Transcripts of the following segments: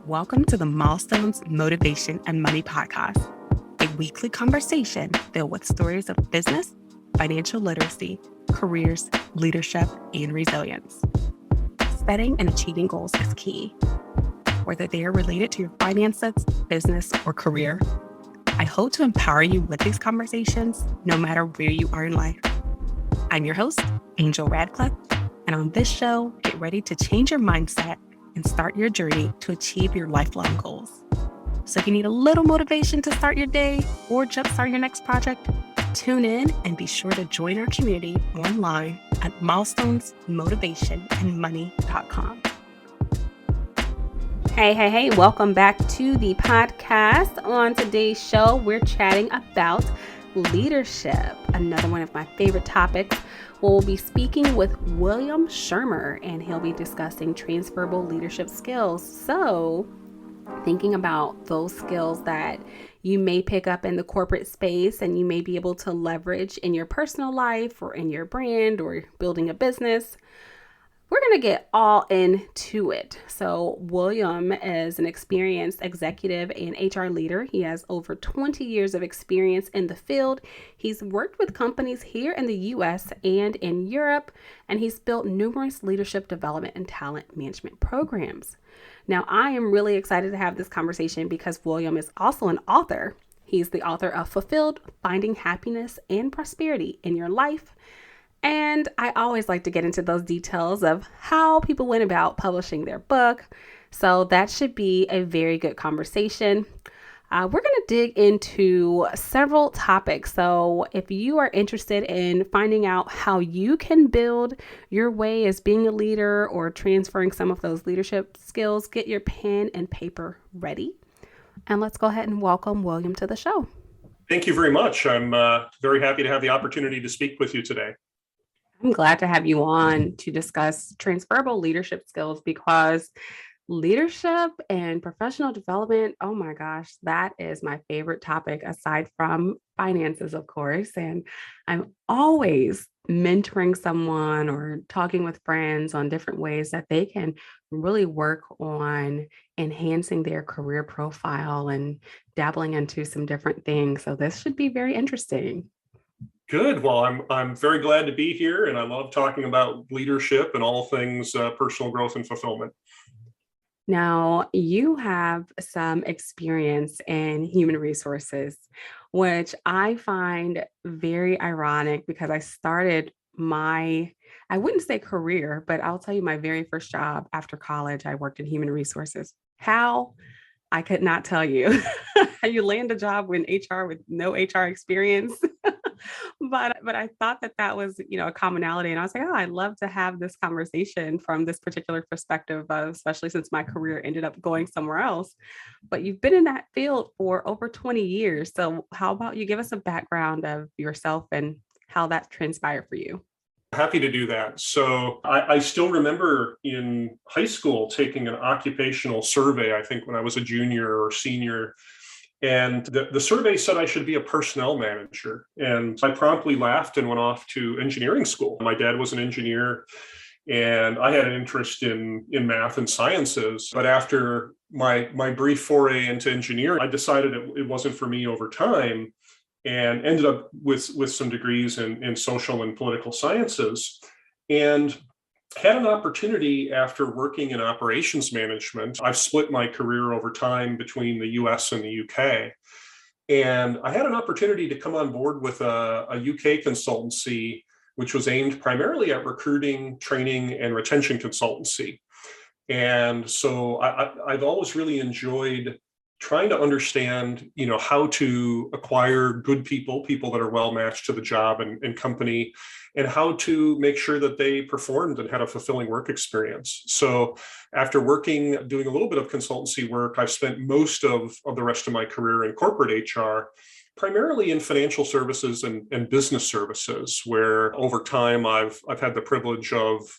Welcome to the Milestones, Motivation, and Money podcast, a weekly conversation filled with stories of business, financial literacy, careers, leadership, and resilience. Setting and achieving goals is key, whether they are related to your finances, business, or career. I hope to empower you with these conversations, no matter where you are in life. I'm your host, Angel Radcliffe, and on this show, get ready to change your mindset and start your journey to achieve your lifelong goals. So if you need a little motivation to start your day or jumpstart your next project, tune in and be sure to join our community online at milestonsmotivationandmoney.com. Hey, welcome back to the podcast. On today's show, we're chatting about leadership, another one of my favorite topics. We'll be speaking with William Schirmer, and he'll be discussing transferable leadership skills. So, thinking about those skills that you may pick up in the corporate space and you may be able to leverage in your personal life or in your brand or building a business. We're going to get all into it. So William is an experienced executive and HR leader. He has over 20 years of experience in the field. He's worked with companies here in the US and in Europe, and he's built numerous leadership development and talent management programs. Now, I am really excited to have this conversation because William is also an author. He's the author of Fulfilled: Finding Happiness and Prosperity in Your Life. And I always like to get into those details of how people went about publishing their book. So that should be a very good conversation. We're going to dig into several topics. So if you are interested in finding out how you can build your way as being a leader or transferring some of those leadership skills, get your pen and paper ready. And let's go ahead and welcome William to the show. Thank you very much. I'm very happy to have the opportunity to speak with you today. I'm glad to have you on to discuss transferable leadership skills because leadership and professional development, oh my gosh, that is my favorite topic aside from finances, of course. And I'm always mentoring someone or talking with friends on different ways that they can really work on enhancing their career profile and dabbling into some different things. So this should be very interesting. Good. Well, I'm very glad to be here, and I love talking about leadership and all things personal growth and fulfillment. Now, you have some experience in human resources, which I find very ironic because I started I wouldn't say career, but I'll tell you my very first job after college, I worked in human resources. How? I could not tell you. How you land a job in HR with no HR experience. But I thought that was, a commonality. And I was like, oh, I'd love to have this conversation from this particular perspective, especially since my career ended up going somewhere else. But you've been in that field for over 20 years. So how about you give us a background of yourself and how that transpired for you? Happy to do that. So I still remember in high school taking an occupational survey, I think when I was a junior or senior. And the survey said I should be a personnel manager. And I promptly laughed and went off to engineering school. My dad was an engineer, and I had an interest in math and sciences. But after my brief foray into engineering, I decided it wasn't for me over time, and ended up with some degrees in social and political sciences. And had an opportunity after working in operations management. I've split my career over time between the US and the UK. And I had an opportunity to come on board with a UK consultancy, which was aimed primarily at recruiting, training, and retention consultancy. And so I've always really enjoyed trying to understand, how to acquire good people that are well matched to the job and company, and how to make sure that they performed and had a fulfilling work experience. So after doing a little bit of consultancy work, I've spent most of the rest of my career in corporate HR, primarily in financial services and business services, where over time I've had the privilege of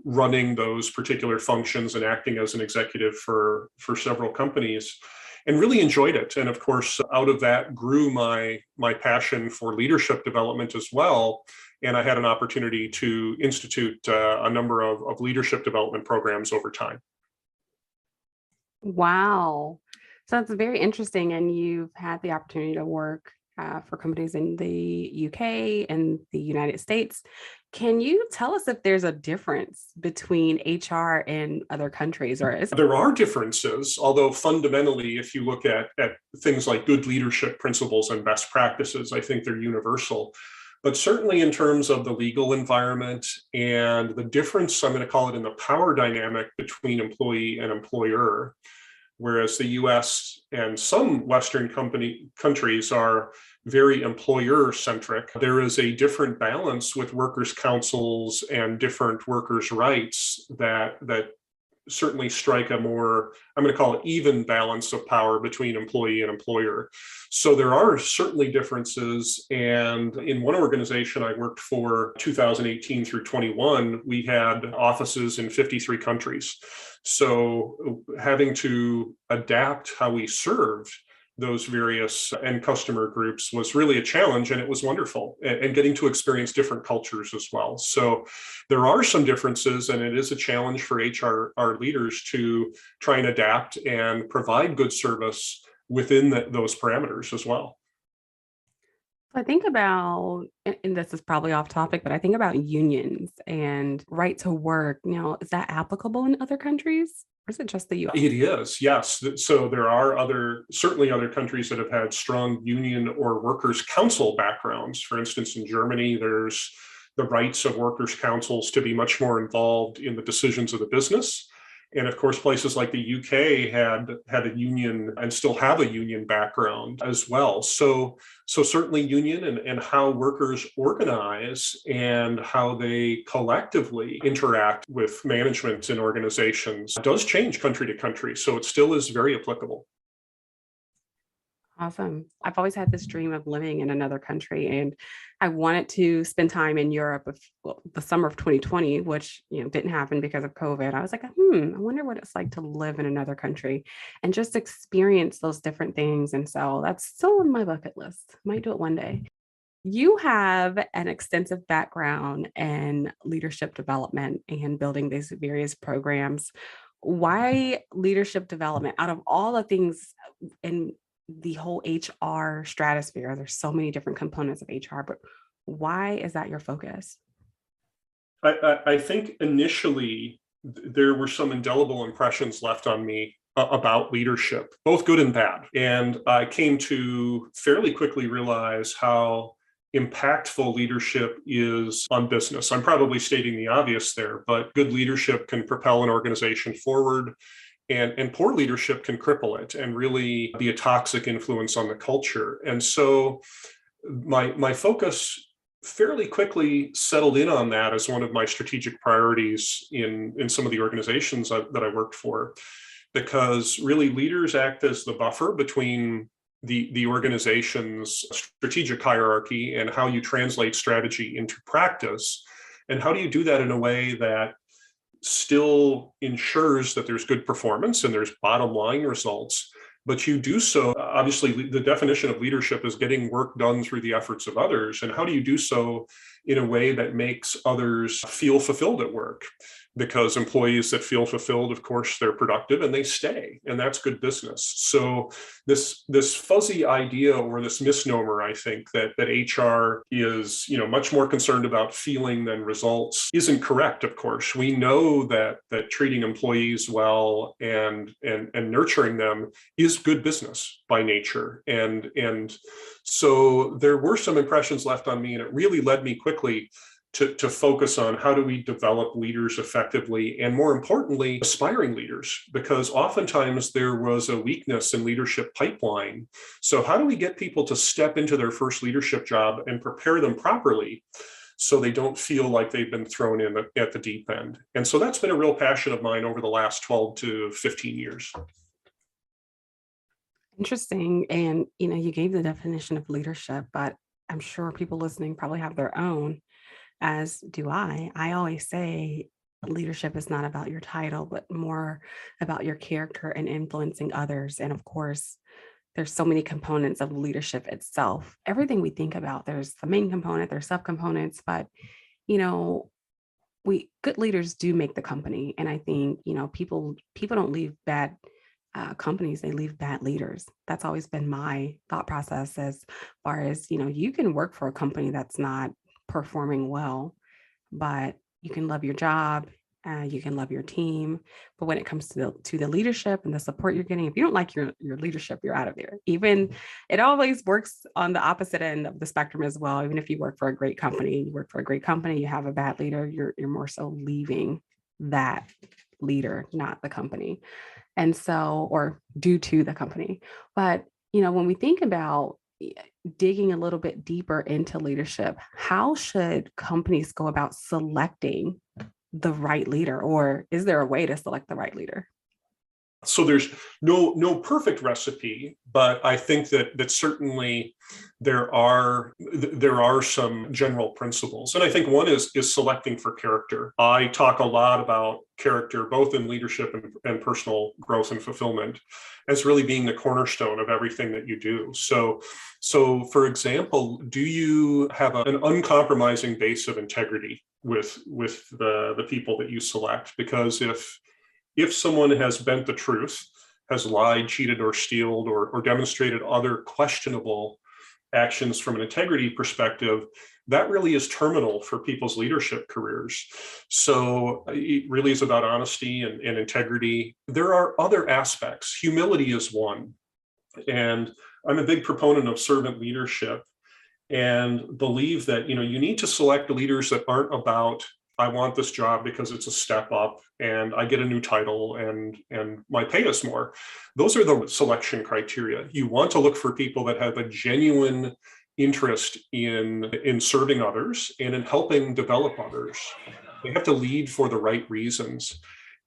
running those particular functions and acting as an executive for several companies. And really enjoyed it. And of course, out of that grew my passion for leadership development as well. And I had an opportunity to institute a number of leadership development programs over time. Wow. So that's very interesting. And you've had the opportunity to work for companies in the UK and the United States. Can you tell us if there's a difference between HR in other countries, or is There are differences, although fundamentally, if you look at things like good leadership principles and best practices, I think they're universal. But certainly in terms of the legal environment and the difference, I'm going to call it, in the power dynamic between employee and employer, whereas the US and some Western countries are very employer centric, there is a different balance with workers' councils and different workers' rights that certainly strike a more, I'm going to call it, even balance of power between employee and employer. So there are certainly differences. And in one organization I worked for 2018 through 21, we had offices in 53 countries. So having to adapt how we served those various end customer groups was really a challenge, and it was wonderful, and getting to experience different cultures as well. So there are some differences, and it is a challenge for HR leaders to try and adapt and provide good service within those parameters as well. I think about, and this is probably off topic, but I think about unions and right to work. Is that applicable in other countries, or is it just the US? It is, yes. So there are certainly other countries that have had strong union or workers' council backgrounds. For instance, in Germany, there's the rights of workers' councils to be much more involved in the decisions of the business. And of course, places like the UK had a union and still have a union background as well. So certainly union and how workers organize and how they collectively interact with management and organizations does change country to country. So it still is very applicable. Awesome. I've always had this dream of living in another country, and I wanted to spend time in Europe the summer of 2020, which didn't happen because of COVID. I was like, I wonder what it's like to live in another country and just experience those different things. And so that's still on my bucket list. Might do it one day. You have an extensive background in leadership development and building these various programs. Why leadership development out of all the things in the whole HR stratosphere? There's so many different components of HR, but why is that your focus? I think initially there were some indelible impressions left on me about leadership, both good and bad. And I came to fairly quickly realize how impactful leadership is on business. I'm probably stating the obvious there, but good leadership can propel an organization forward, and poor leadership can cripple it and really be a toxic influence on the culture. And so my focus fairly quickly settled in on that as one of my strategic priorities in some of the organizations that I worked for, because really leaders act as the buffer between the organization's strategic hierarchy and how you translate strategy into practice. And how do you do that in a way that still ensures that there's good performance and there's bottom line results, but you do so, obviously the definition of leadership is getting work done through the efforts of others. And how do you do so in a way that makes others feel fulfilled at work? Because employees that feel fulfilled, of course, they're productive and they stay, and that's good business. So this fuzzy idea, or this misnomer, I think, that HR is much more concerned about feeling than results, isn't correct. Of course, we know that treating employees well and nurturing them is good business by nature. And so there were some impressions left on me, and it really led me quickly to focus on how do we develop leaders effectively, and more importantly, aspiring leaders, because oftentimes there was a weakness in leadership pipeline. So how do we get people to step into their first leadership job and prepare them properly so they don't feel like they've been thrown in at the deep end? And so that's been a real passion of mine over the last 12 to 15 years. Interesting. And, you gave the definition of leadership, but I'm sure people listening probably have their own, as do I. I always say leadership is not about your title, but more about your character and influencing others. And of course, there's so many components of leadership itself. Everything we think about, there's the main component, there's subcomponents, but you know, we good leaders do make the company. And I think, people don't leave bad companies, they leave bad leaders. That's always been my thought process as far as, you can work for a company that's not performing well, but you can love your job, you can love your team. But when it comes to the leadership and the support you're getting, if you don't like your leadership, you're out of there. Even it always works on the opposite end of the spectrum as well. Even if you work for a great company, you have a bad leader, you're more so leaving that leader, not the company. And so, or due to the company. But, when we think about digging a little bit deeper into leadership, how should companies go about selecting the right leader? Or is there a way to select the right leader? So there's no perfect recipe, but I think that certainly there are some general principles, and I think one is selecting for character. I talk a lot about character, both in leadership and personal growth and fulfillment, as really being the cornerstone of everything that you do. So for example, do you have an uncompromising base of integrity with the people that you select? Because if someone has bent the truth, has lied, cheated, or stealed, or demonstrated other questionable actions from an integrity perspective, that really is terminal for people's leadership careers. So it really is about honesty and integrity. There are other aspects. Humility is one. And I'm a big proponent of servant leadership and believe that, you need to select leaders that aren't about, I want this job because it's a step up and I get a new title and my pay is more. Those are the selection criteria. You want to look for people that have a genuine interest in serving others and in helping develop others. They have to lead for the right reasons.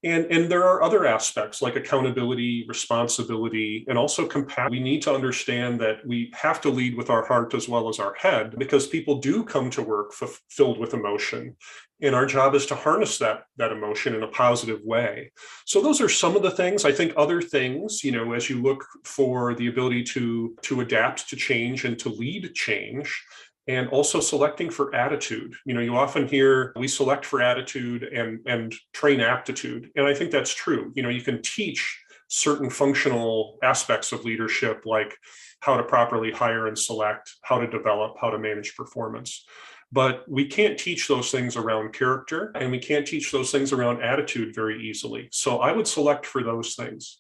And there are other aspects like accountability, responsibility, and also compassion. We need to understand that we have to lead with our heart as well as our head, because people do come to work filled with emotion. And our job is to harness that emotion in a positive way. So those are some of the things. I think other things, as you look for the ability to adapt to change and to lead change, and also selecting for attitude. You often hear we select for attitude and train aptitude. And I think that's true. You can teach certain functional aspects of leadership, like how to properly hire and select, how to develop, how to manage performance. But we can't teach those things around character, and we can't teach those things around attitude very easily. So I would select for those things.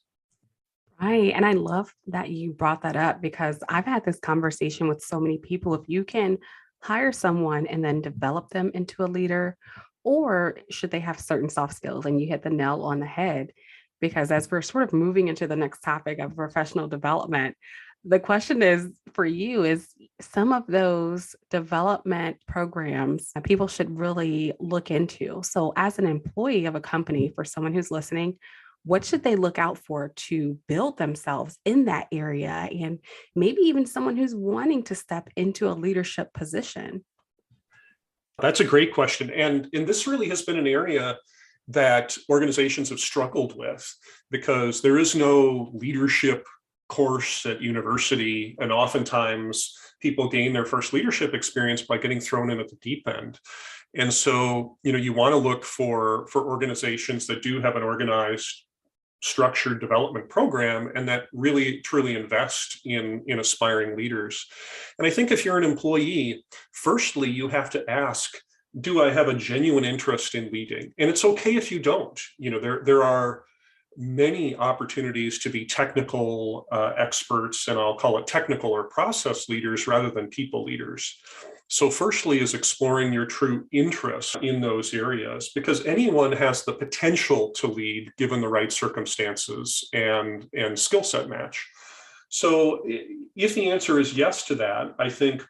Right. And I love that you brought that up, because I've had this conversation with so many people. If you can hire someone and then develop them into a leader, or should they have certain soft skills? And you hit the nail on the head, because as we're sort of moving into the next topic of professional development, the question is for you is some of those development programs that people should really look into. So as an employee of a company, for someone who's listening, what should they look out for to build themselves in that area? And maybe even someone who's wanting to step into a leadership position. That's a great question. And this really has been an area that organizations have struggled with, because there is no leadership course at university. And oftentimes people gain their first leadership experience by getting thrown in at the deep end. And so, you want to look for organizations that do have an organized, structured development program and that really truly invest in aspiring leaders. And I think if you're an employee, firstly, you have to ask, do I have a genuine interest in leading? And it's okay if you don't. There are many opportunities to be technical experts, and I'll call it technical or process leaders rather than people leaders. So firstly is exploring your true interest in those areas, because anyone has the potential to lead given the right circumstances and skill set match. So if the answer is yes to that, I think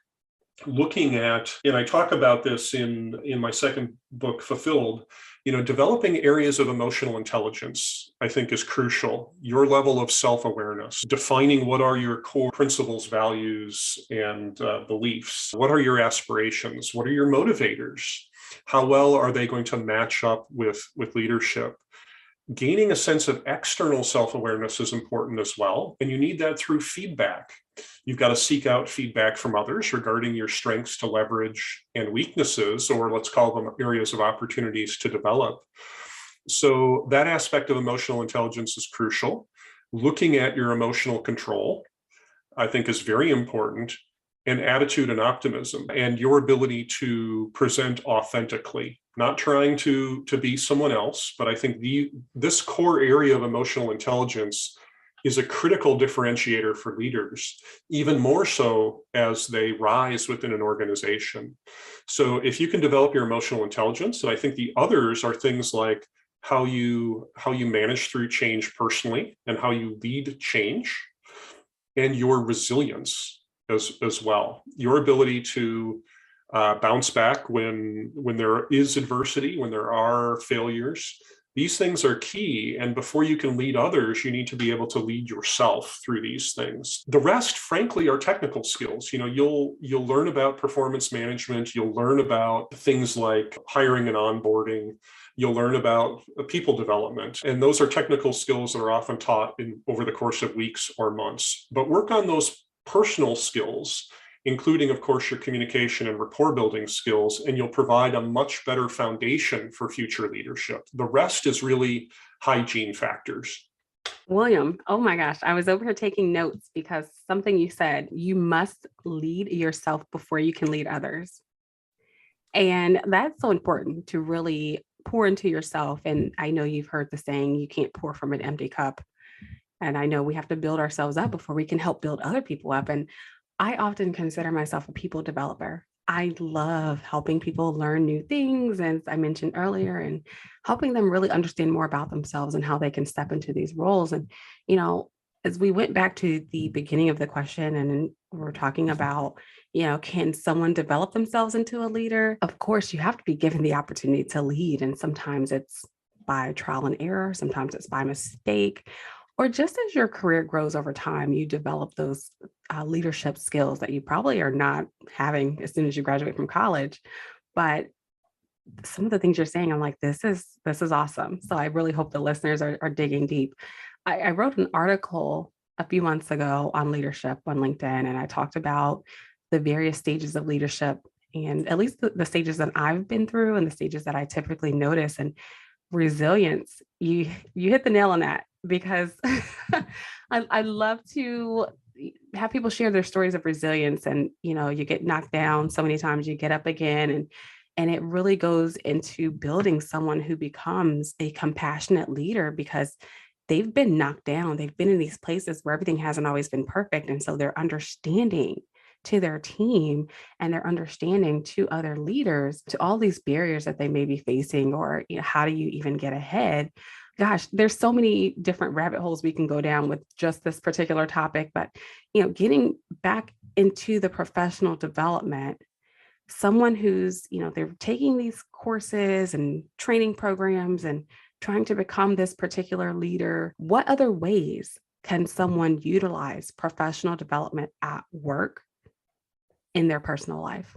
looking at, and I talk about this in my second book, Fulfilled, developing areas of emotional intelligence, I think, is crucial. Your level of self-awareness, defining what are your core principles, values, and beliefs. What are your aspirations? What are your motivators? How well are they going to match up with leadership? Gaining a sense of external self-awareness is important as well. And you need that through feedback. You've got to seek out feedback from others regarding your strengths to leverage and weaknesses, or let's call them areas of opportunities to develop. So that aspect of emotional intelligence is crucial. Looking at your emotional control, I think, is very important, and attitude and optimism, and your ability to present authentically, not trying to be someone else. But I think this core area of emotional intelligence is a critical differentiator for leaders, even more so as they rise within an organization. So if you can develop your emotional intelligence, and I think the others are things like how you manage through change personally and how you lead change, and your resilience as well, your ability to bounce back when there is adversity, when there are failures. These things are key. And before you can lead others, you need to be able to lead yourself through these things. The rest, frankly, are technical skills. You'll learn about performance management. You'll learn about things like hiring and onboarding. You'll learn about people development. And those are technical skills that are often taught over the course of weeks or months. But work on those personal skills, including, of course, your communication and rapport building skills, and you'll provide a much better foundation for future leadership. The rest is really hygiene factors. William, oh my gosh, I was over here taking notes because something you said, you must lead yourself before you can lead others. And that's so important, to really pour into yourself. And I know you've heard the saying, you can't pour from an empty cup. And I know we have to build ourselves up before we can help build other people up. And I often consider myself a people developer. I love helping people learn new things, as I mentioned earlier, and helping them really understand more about themselves and how they can step into these roles. And, as we went back to the beginning of the question and we're talking about, can someone develop themselves into a leader? Of course, you have to be given the opportunity to lead. And sometimes it's by trial and error. Sometimes it's by mistake. Or just as your career grows over time, you develop those leadership skills that you probably are not having as soon as you graduate from college. But some of the things you're saying, I'm like, this is awesome. So I really hope the listeners are digging deep. I wrote an article a few months ago on leadership on LinkedIn, and I talked about the various stages of leadership, and at least the stages that I've been through and the stages that I typically notice. And resilience, you hit the nail on that, because I love to have people share their stories of resilience. And you get knocked down so many times, you get up again, and it really goes into building someone who becomes a compassionate leader, because they've been knocked down. They've been in these places where everything hasn't always been perfect. And so they're understanding to their team, and they're understanding to other leaders, to all these barriers that they may be facing, or how do you even get ahead? Gosh, there's so many different rabbit holes we can go down with just this particular topic. But getting back into the professional development, someone who's they're taking these courses and training programs and trying to become this particular leader, what other ways can someone utilize professional development at work in their personal life?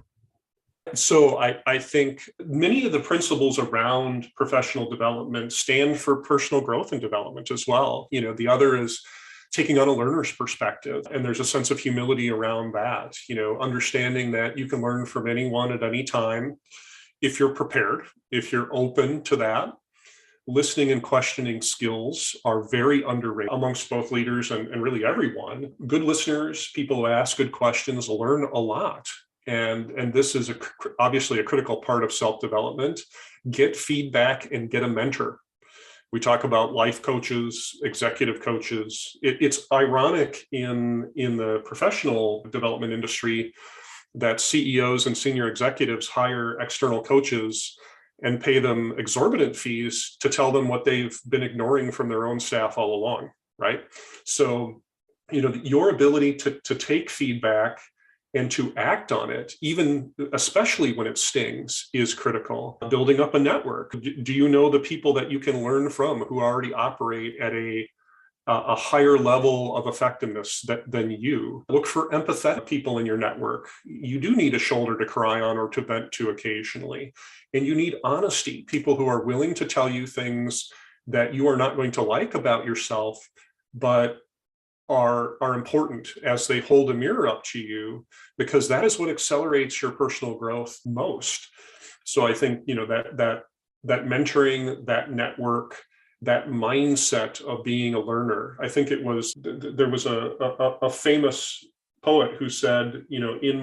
So I think many of the principles around professional development stand for personal growth and development as well. The other is taking on a learner's perspective. And there's a sense of humility around that, understanding that you can learn from anyone at any time if you're prepared, if you're open to that. Listening and questioning skills are very underrated amongst both leaders and really everyone. Good listeners, people who ask good questions, learn a lot. And this is obviously a critical part of self-development. Get feedback and get a mentor. We talk about life coaches, executive coaches. It's ironic in the professional development industry that CEOs and senior executives hire external coaches and pay them exorbitant fees to tell them what they've been ignoring from their own staff all along, right? So, your ability to take feedback and to act on it, even especially when it stings, is critical. Building up a network. Do you know the people that you can learn from who already operate at a higher level of effectiveness than you? Look for empathetic people in your network. You do need a shoulder to cry on or to vent to occasionally. And you need honesty, people who are willing to tell you things that you are not going to like about yourself, but are important as they hold a mirror up to you, because that is what accelerates your personal growth most. So I think that mentoring, that network, that mindset of being a learner. I think there was a famous poet who said, in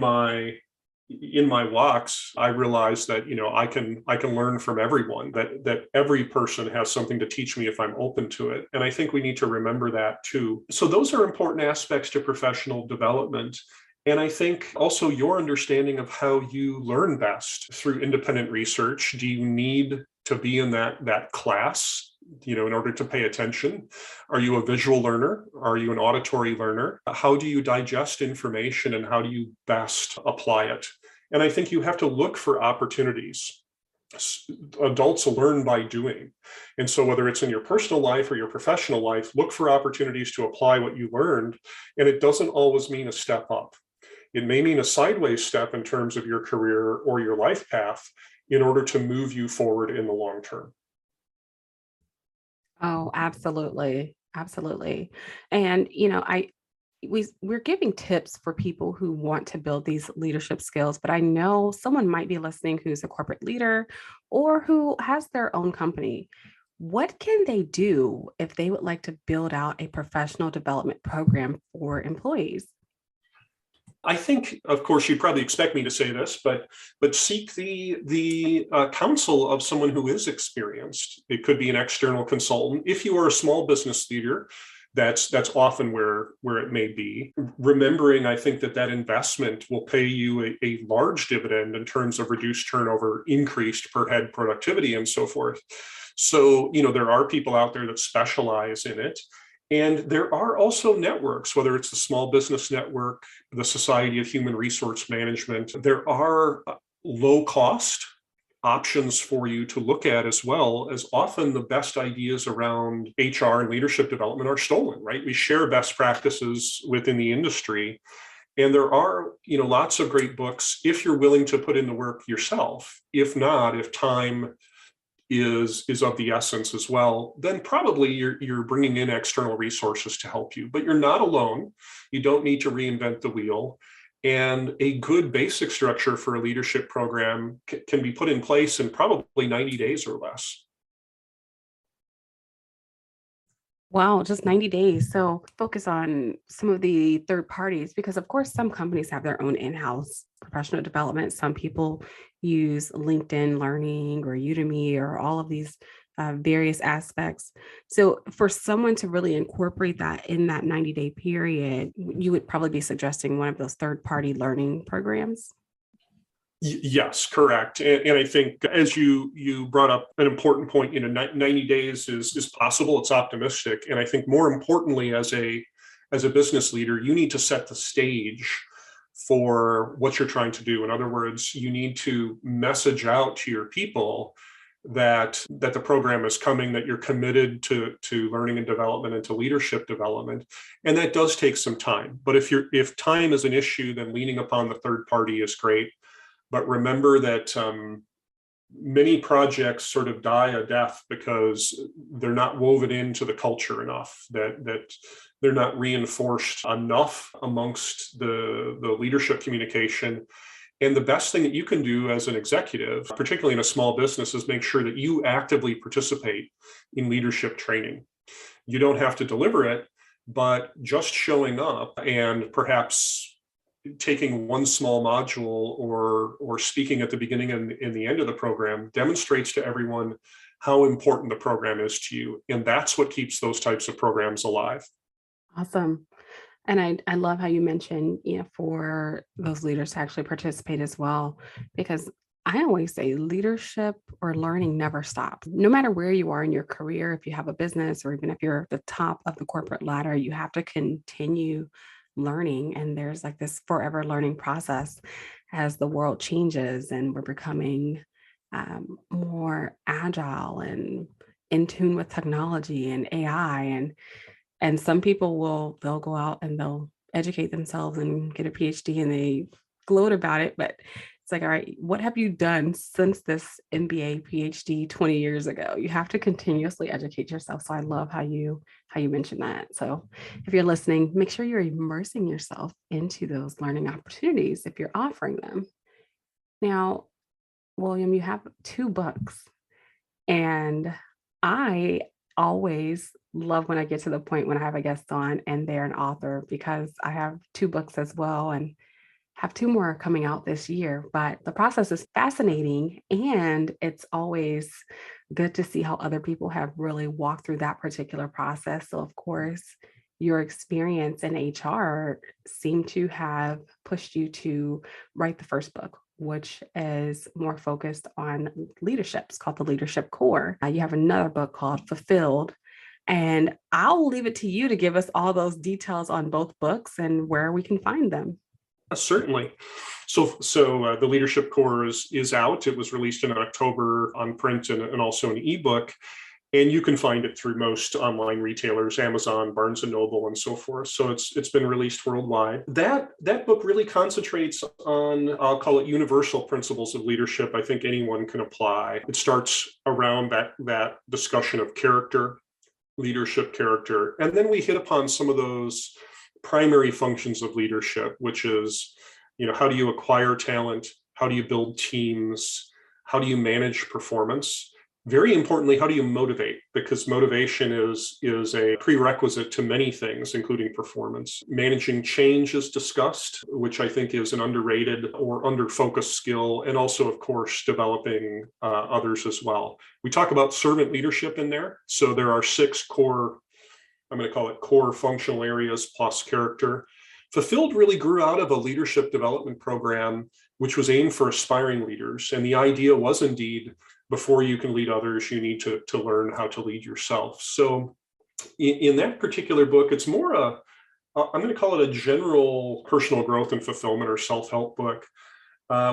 my walks, I realized that, I can learn from everyone, that every person has something to teach me if I'm open to it. And I think we need to remember that too. So those are important aspects to professional development. And I think also your understanding of how you learn best through independent research. Do you need to be in that class, in order to pay attention? Are you a visual learner? Are you an auditory learner? How do you digest information and how do you best apply it? And I think you have to look for opportunities. Adults learn by doing. And so whether it's in your personal life or your professional life, look for opportunities to apply what you learned. And it doesn't always mean a step up. It may mean a sideways step in terms of your career or your life path in order to move you forward in the long term. Oh, absolutely. Absolutely. And, we're giving tips for people who want to build these leadership skills, but I know someone might be listening who's a corporate leader or who has their own company. What can they do if they would like to build out a professional development program for employees? I think, of course, you'd probably expect me to say this, but seek the counsel of someone who is experienced. It could be an external consultant. If you are a small business leader, that's often where it may be. Remembering, I think that investment will pay you a large dividend in terms of reduced turnover, increased per head productivity, and so forth. So, there are people out there that specialize in it. And there are also networks, whether it's the Small Business Network, the Society of Human Resource Management. There are low cost options for you to look at, as well as often the best ideas around HR and leadership development are stolen, right? We share best practices within the industry. And there are, lots of great books if you're willing to put in the work yourself. If not, if time is of the essence as well, then probably you're bringing in external resources to help you. But you're not alone. You don't need to reinvent the wheel. And a good basic structure for a leadership program can be put in place in probably 90 days or less. Wow, just 90 days. So focus on some of the third parties because, of course, some companies have their own in-house professional development. Some people use LinkedIn Learning or Udemy or all of these various aspects. So for someone to really incorporate that in that 90-day period, you would probably be suggesting one of those third-party learning programs. Yes, correct. And I think, as you brought up an important point, 90 days is possible. It's optimistic. And I think more importantly, as a business leader, you need to set the stage for what you're trying to do. In other words, you need to message out to your people that the program is coming, that you're committed to learning and development and to leadership development. And that does take some time. But if time is an issue, then leaning upon the third party is great. But remember that many projects sort of die a death because they're not woven into the culture enough, that they're not reinforced enough amongst the leadership communication. And the best thing that you can do as an executive, particularly in a small business, is make sure that you actively participate in leadership training. You don't have to deliver it, but just showing up and perhaps taking one small module or speaking at the beginning and in the end of the program demonstrates to everyone how important the program is to you. And that's what keeps those types of programs alive. Awesome. And I love how you mentioned, for those leaders to actually participate as well, because I always say leadership or learning never stops. No matter where you are in your career, if you have a business or even if you're at the top of the corporate ladder, you have to continue learning. And there's like this forever learning process as the world changes and we're becoming more agile and in tune with technology and AI. And some people they'll go out and they'll educate themselves and get a PhD and they gloat about it. But it's like, all right, what have you done since this MBA PhD 20 years ago? You have to continuously educate yourself. So I love how you mentioned that. So if you're listening, make sure you're immersing yourself into those learning opportunities if you're offering them. Now, William, you have 2 books, and I always love when I get to the point when I have a guest on and they're an author, because I have two books as well and have two more coming out this year. But the process is fascinating, and it's always good to see how other people have really walked through that particular process. So, of course, your experience in HR seemed to have pushed you to write the first book, which is more focused on leadership. It's called The Leadership Core. You have another book called Fulfilled. And I'll leave it to you to give us all those details on both books and where we can find them. Certainly. So the Leadership Core is out. It was released in October on print and also an ebook. And you can find it through most online retailers, Amazon, Barnes and Noble, and so forth. So it's been released worldwide. That book really concentrates on, I'll call it, universal principles of leadership I think anyone can apply. It starts around that discussion of character, leadership character. And then we hit upon some of those primary functions of leadership, which is, how do you acquire talent? How do you build teams? How do you manage performance? Very importantly, how do you motivate? Because motivation is a prerequisite to many things, including performance. Managing change is discussed, which I think is an underrated or under-focused skill, and also, of course, developing others as well. We talk about servant leadership in there. So there are 6 core, I'm going to call it core functional areas plus character. Fulfilled really grew out of a leadership development program, which was aimed for aspiring leaders. And the idea was indeed, before you can lead others, you need to learn how to lead yourself. So in that particular book, it's more I'm going to call it a general personal growth and fulfillment or self-help book,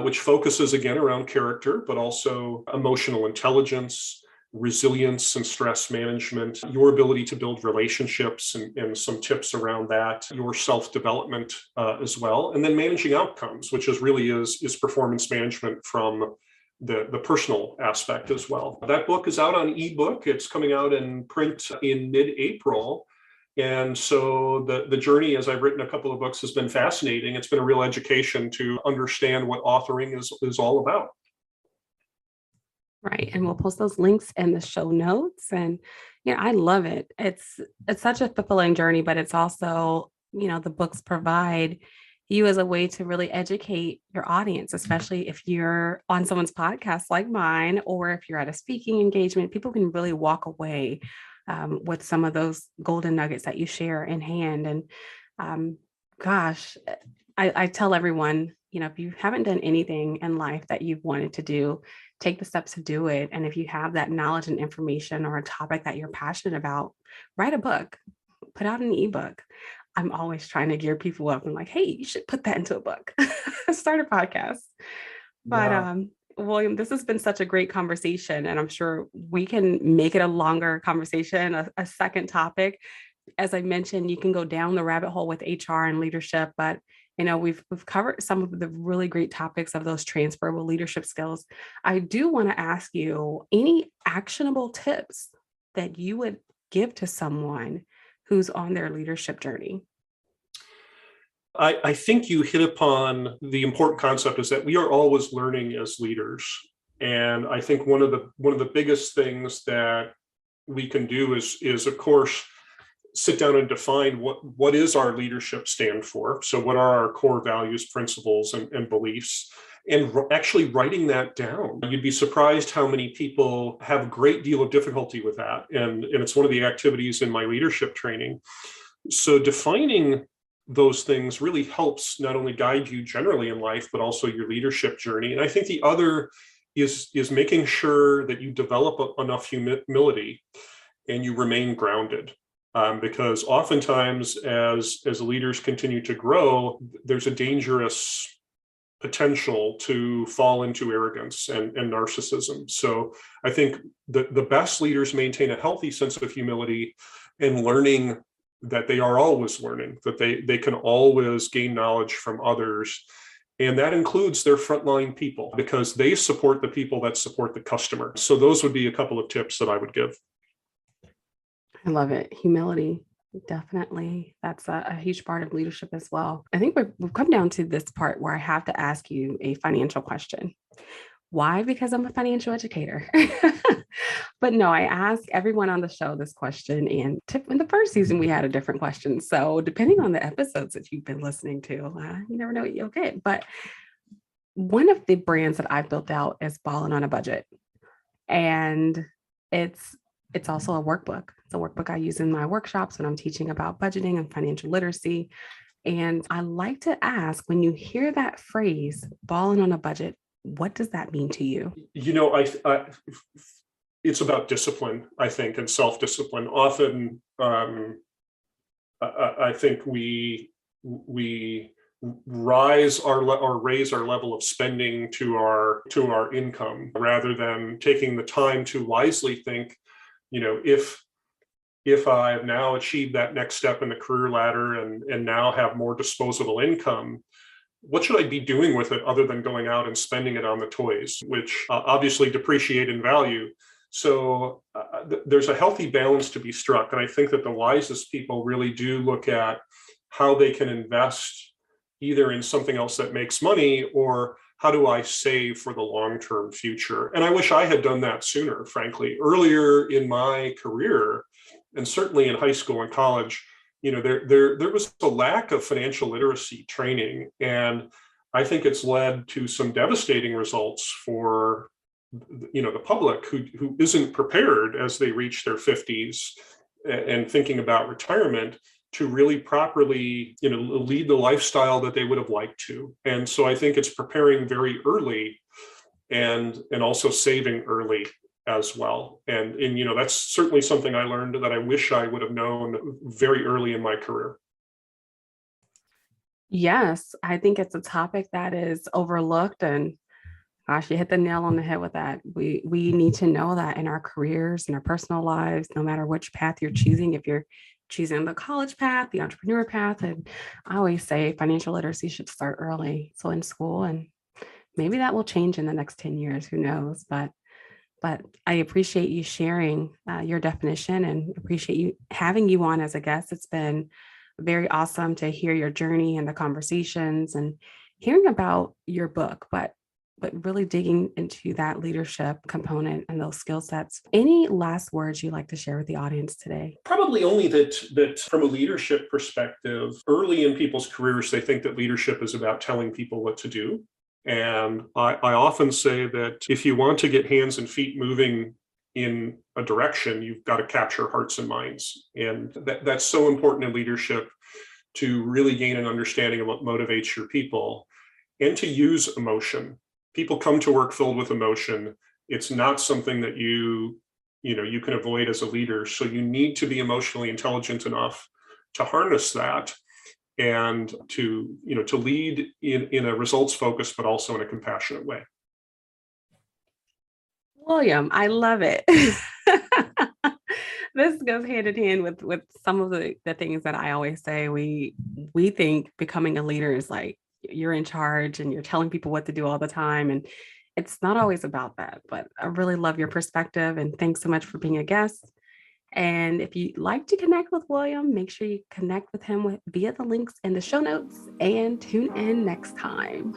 which focuses again around character, but also emotional intelligence, resilience and stress management, your ability to build relationships and some tips around that, your self-development as well, and then managing outcomes, which is performance management from the personal aspect as well. That book is out on ebook. It's coming out in print in mid-April. And so the journey, as I've written a couple of books, has been fascinating. It's been a real education to understand what authoring is all about. Right. And we'll post those links in the show notes. And, I love it. It's such a fulfilling journey, but it's also, the books provide you as a way to really educate your audience, especially if you're on someone's podcast like mine, or if you're at a speaking engagement. People can really walk away with some of those golden nuggets that you share in hand. And gosh, I tell everyone, if you haven't done anything in life that you've wanted to do, take the steps to do it. And if you have that knowledge and information or a topic that you're passionate about, write a book, put out an ebook. I'm always trying to gear people up and like, hey, you should put that into a book, start a podcast. But Yeah. William, this has been such a great conversation, and I'm sure we can make it a longer conversation, a second topic. As I mentioned, you can go down the rabbit hole with HR and leadership, but we've covered some of the really great topics of those transferable leadership skills. I do want to ask you any actionable tips that you would give to someone who's on their leadership journey. I think you hit upon the important concept, is that we are always learning as leaders. And I think one of the biggest things that we can do is of course, sit down and define what is our leadership stand for. So what are our core values, principles, and beliefs, and actually writing that down. You'd be surprised how many people have a great deal of difficulty with that. And it's one of the activities in my leadership training. So defining those things really helps not only guide you generally in life, but also your leadership journey. And I think the other is making sure that you develop enough humility and you remain grounded. Because oftentimes as leaders continue to grow, there's a dangerous potential to fall into arrogance and narcissism. So I think the best leaders maintain a healthy sense of humility and learning that they are always learning, that they can always gain knowledge from others. And that includes their frontline people, because they support the people that support the customer. So those would be a couple of tips that I would give. I love it. Humility. Definitely. That's a huge part of leadership as well. I think we've come down to this part where I have to ask you a financial question. Why? Because I'm a financial educator. But no, I ask everyone on the show this question. And in the first season, we had a different question. So depending on the episodes that you've been listening to, you never know what you'll get. But one of the brands that I've built out is Ballin on a Budget. And it's also a workbook. It's a workbook I use in my workshops when I'm teaching about budgeting and financial literacy. And I like to ask, when you hear that phrase, balling on a budget, what does that mean to you? It's about discipline, I think, and self-discipline. Often, I think we raise our level of spending to our income, rather than taking the time to wisely think, if I have now achieved that next step in the career ladder and now have more disposable income, what should I be doing with it other than going out and spending it on the toys, which obviously depreciate in value? So there's a healthy balance to be struck. And I think that the wisest people really do look at how they can invest either in something else that makes money, or how do I save for the long-term future? And I wish I had done that sooner, frankly. Earlier in my career, and certainly in high school and college, there was a lack of financial literacy training. And I think it's led to some devastating results for the public who isn't prepared as they reach their 50s and thinking about retirement to really properly lead the lifestyle that they would have liked to. And so I think it's preparing very early and also saving early as well. And that's certainly something I learned that I wish I would have known very early in my career. Yes, I think it's a topic that is overlooked, and gosh, you hit the nail on the head with that. We need to know that in our careers, in our personal lives, no matter which path you're choosing, if you're choosing the college path, the entrepreneur path. And I always say financial literacy should start early. So in school, and maybe that will change in the next 10 years, who knows? But I appreciate you sharing your definition, and appreciate having you on as a guest. It's been very awesome to hear your journey and the conversations and hearing about your book, but really digging into that leadership component and those skill sets. Any last words you'd like to share with the audience today? Probably only that from a leadership perspective, early in people's careers, they think that leadership is about telling people what to do. And I often say that if you want to get hands and feet moving in a direction, you've got to capture hearts and minds. And that's so important in leadership, to really gain an understanding of what motivates your people and to use emotion. People come to work filled with emotion. It's not something that you can avoid as a leader. So you need to be emotionally intelligent enough to harness that and to lead in a results focused, but also in a compassionate way. William, I love it. This goes hand in hand with some of the things that I always say. We think becoming a leader is like you're in charge and you're telling people what to do all the time. And it's not always about that, but I really love your perspective, and thanks so much for being a guest. And if you'd like to connect with William, make sure you connect with him via the links in the show notes, and tune in next time.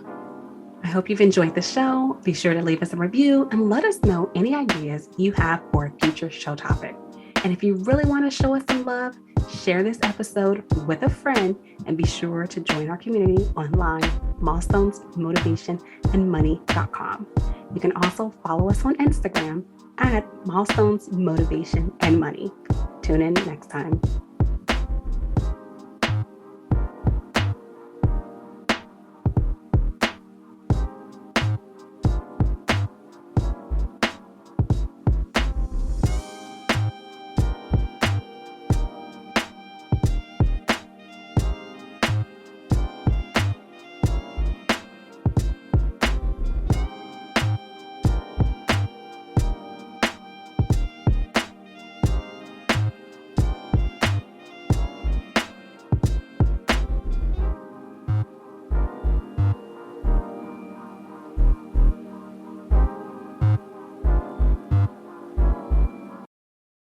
I hope you've enjoyed the show. Be sure to leave us a review and let us know any ideas you have for a future show topic. And if you really want to show us some love, share this episode with a friend, and be sure to join our community online, Milestones, Motivation, and Money.com. You can also follow us on Instagram at Milestones, Motivation, and Money. Tune in next time.